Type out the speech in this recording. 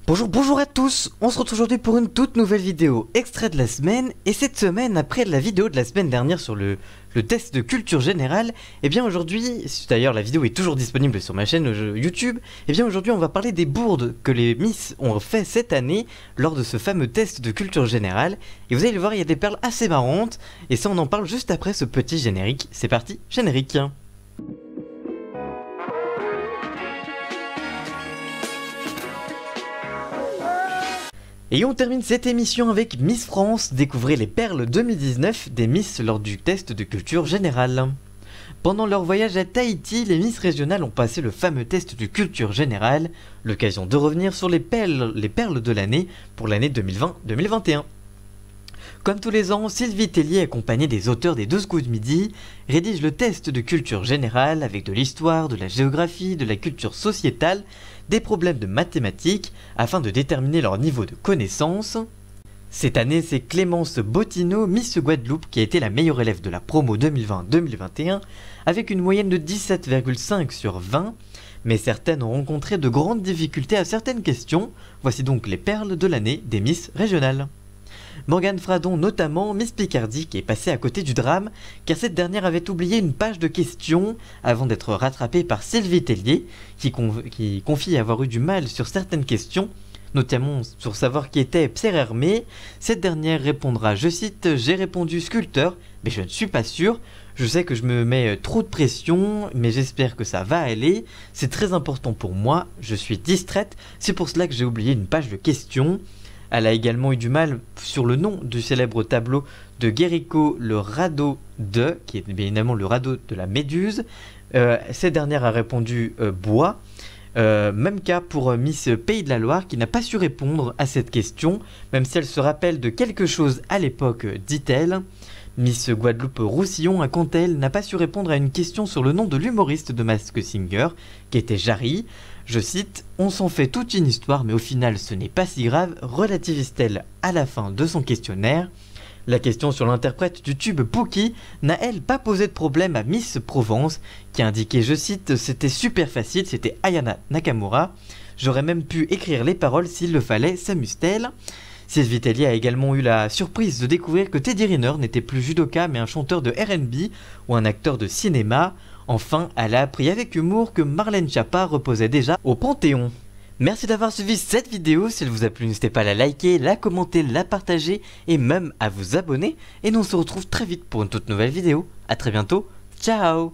Bonjour à tous, on se retrouve aujourd'hui pour une toute nouvelle vidéo extrait de la semaine. Et cette semaine, après la vidéo de la semaine dernière sur le test de culture générale, et bien aujourd'hui, d'ailleurs la vidéo est toujours disponible sur ma chaîne YouTube, et bien aujourd'hui on va parler des bourdes que les Miss ont fait cette année lors de ce fameux test de culture générale. Et vous allez le voir, il y a des perles assez marrantes, et ça on en parle juste après ce petit générique. C'est parti, générique. Et on termine cette émission avec Miss France, découvrez les perles 2019 des Miss lors du test de culture générale. Pendant leur voyage à Tahiti, les Miss régionales ont passé le fameux test de culture générale, l'occasion de revenir sur les perles de l'année pour l'année 2020-2021. Comme tous les ans, Sylvie Tellier, accompagnée des auteurs des 12 coups de midi, rédige le test de culture générale avec de l'histoire, de la géographie, de la culture sociétale, des problèmes de mathématiques, afin de déterminer leur niveau de connaissance. Cette année, c'est Clémence Bottineau, Miss Guadeloupe, qui a été la meilleure élève de la promo 2020-2021, avec une moyenne de 17,5 sur 20, mais certaines ont rencontré de grandes difficultés à certaines questions. Voici donc les perles de l'année des Miss régionales. Morgane Fradon notamment, Miss Picardie, qui est passée à côté du drame car cette dernière avait oublié une page de questions avant d'être rattrapée par Sylvie Tellier qui confie avoir eu du mal sur certaines questions, notamment sur savoir qui était Pierre Hermé. Cette dernière répondra, je cite, « J'ai répondu sculpteur, mais je ne suis pas sûr. Je sais que je me mets trop de pression, mais j'espère que ça va aller. C'est très important pour moi, je suis distraite, c'est pour cela que j'ai oublié une page de questions. » Elle a également eu du mal sur le nom du célèbre tableau de Guérico, le radeau de, qui est bien évidemment le radeau de la Méduse. Cette dernière a répondu bois. Même cas pour Miss Pays de la Loire qui n'a pas su répondre à cette question, même si elle se rappelle de quelque chose à l'époque, dit-elle. Miss Guadeloupe Roussillon, à quant à elle, n'a pas su répondre à une question sur le nom de l'humoriste de Mask Singer, qui était Jarry. Je cite, « On s'en fait toute une histoire, mais au final ce n'est pas si grave », relativise-t-elle à la fin de son questionnaire. La question sur l'interprète du tube Pookie n'a elle pas posé de problème à Miss Provence, qui a indiqué, je cite, « C'était super facile, c'était Ayana Nakamura. J'aurais même pu écrire les paroles s'il le fallait, s'amuse-t-elle ?» Sylvie Tellier a également eu la surprise de découvrir que Teddy Riner n'était plus judoka mais un chanteur de R&B ou un acteur de cinéma. Enfin, elle a appris avec humour que Marlène Schiappa reposait déjà au Panthéon. Merci d'avoir suivi cette vidéo, si elle vous a plu n'hésitez pas à la liker, la commenter, la partager et même à vous abonner. Et nous on se retrouve très vite pour une toute nouvelle vidéo. A très bientôt, ciao.